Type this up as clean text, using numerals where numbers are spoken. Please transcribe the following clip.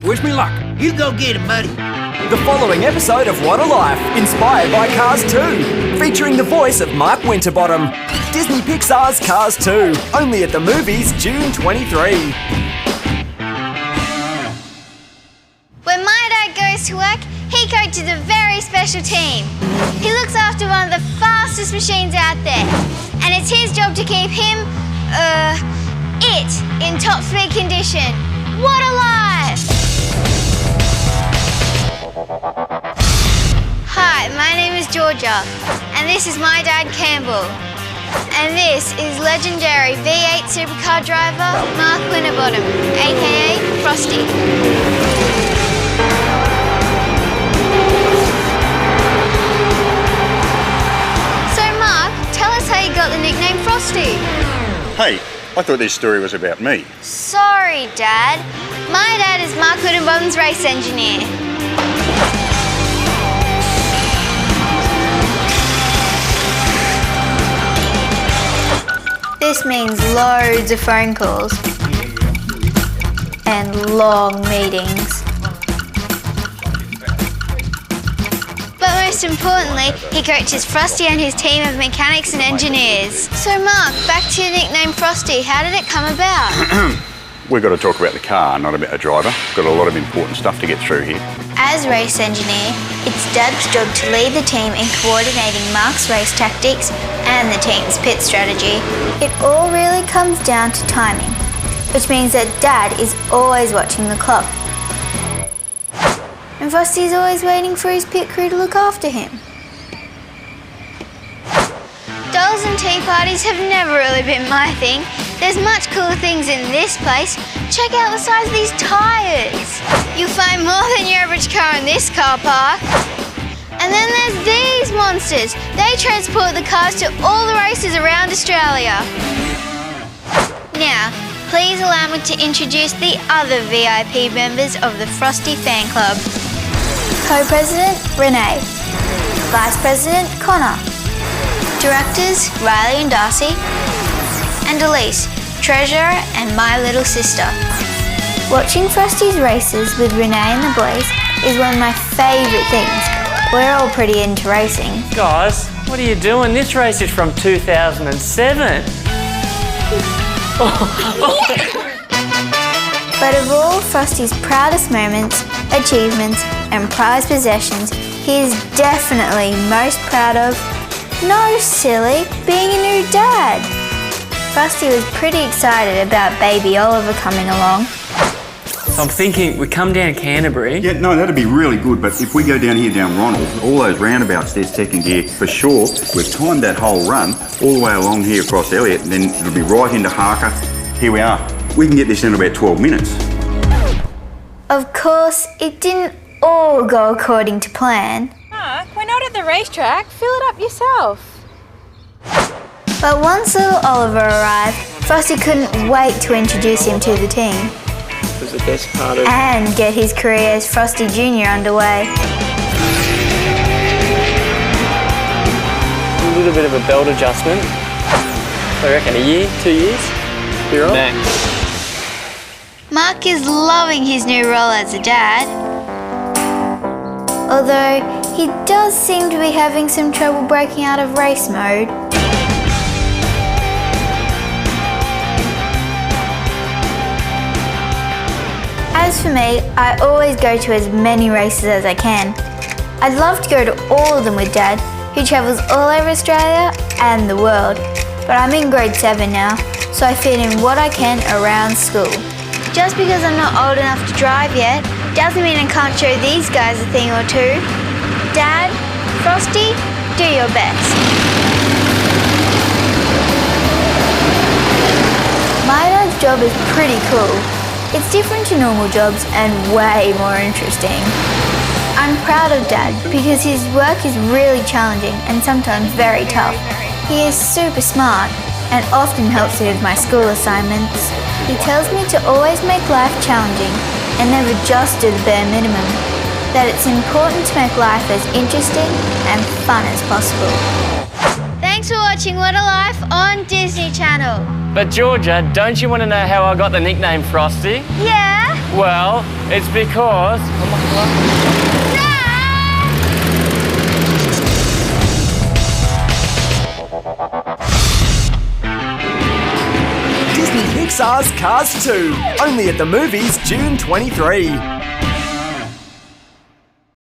Wish me luck. You go get him, buddy. The following episode of What a Life, inspired by Cars 2, featuring the voice of Mark Winterbottom. Disney Pixar's Cars 2, only at the movies June 23. When my dad goes to work, he coaches a very special team. He looks after one of the fastest machines out there, and it's his job to keep him, in top speed condition. What a life! Hi, my name is Georgia, and this is my dad, Campbell. And this is legendary V8 supercar driver, Mark Winterbottom, aka Frosty. So Mark, tell us how you got the nickname Frosty. Hey, I thought this story was about me. Sorry, Dad. My dad is Mark Winterbottom's race engineer. This means loads of phone calls and long meetings. But most importantly, he coaches Frosty and his team of mechanics and engineers. So Mark, back to your nickname Frosty, how did it come about? We've got to talk about the car, not about a driver. Got a lot of important stuff to get through here. As race engineer, it's Dad's job to lead the team in coordinating Mark's race tactics and the team's pit strategy. It all really comes down to timing, which means that Dad is always watching the clock. And Frosty's always waiting for his pit crew to look after him. Dolls and tea parties have never really been my thing. There's much cooler things in this place. Check out the size of these tyres. You'll find more than your average car in this car park. And then there's these monsters. They transport the cars to all the races around Australia. Now, please allow me to introduce the other VIP members of the Frosty Fan Club. Co-President, Renee. Vice President, Connor. Directors, Riley and Darcy. And Elise, Treasurer and my little sister. Watching Frosty's races with Renee and the boys is one of my favourite things. We're all pretty into racing. Guys, what are you doing? This race is from 2007. But of all Frosty's proudest moments, achievements and prized possessions, he is definitely most proud of, no silly, being a new dad. Frosty was pretty excited about baby Oliver coming along. So I'm thinking we come down Canterbury. Yeah, no, that'd be really good, but if we go down here, down Ronald, all those roundabouts there's second gear, for sure, we've timed that whole run all the way along here across Elliot, and then it'll be right into Harker. Here we are. We can get this in about 12 minutes. Of course, it didn't all go according to plan. Mark, we're not at the racetrack. Fill it up yourself. But once little Oliver arrived, Frosty couldn't wait to introduce him to the team. This was the best part of... And get his career as Frosty Jr. underway. A little bit of a belt adjustment. I reckon a year, 2 years. You're right. Max. Mark is loving his new role as a dad. Although he does seem to be having some trouble breaking out of race mode. As for me, I always go to as many races as I can. I'd love to go to all of them with Dad, who travels all over Australia and the world. But I'm in grade 7 now, so I fit in what I can around school. Just because I'm not old enough to drive yet, doesn't mean I can't show these guys a thing or two. Dad, Frosty, do your best. My dad's job is pretty cool. It's different to normal jobs and way more interesting. I'm proud of Dad because his work is really challenging and sometimes very tough. He is super smart and often helps me with my school assignments. He tells me to always make life challenging and never just do the bare minimum. That it's important to make life as interesting and fun as possible. Thanks for watching What a Life on Disney Channel. But Georgia, don't you want to know how I got the nickname Frosty? Yeah? Well, it's because... Disney Pixar's Cars 2, only at the movies June 23.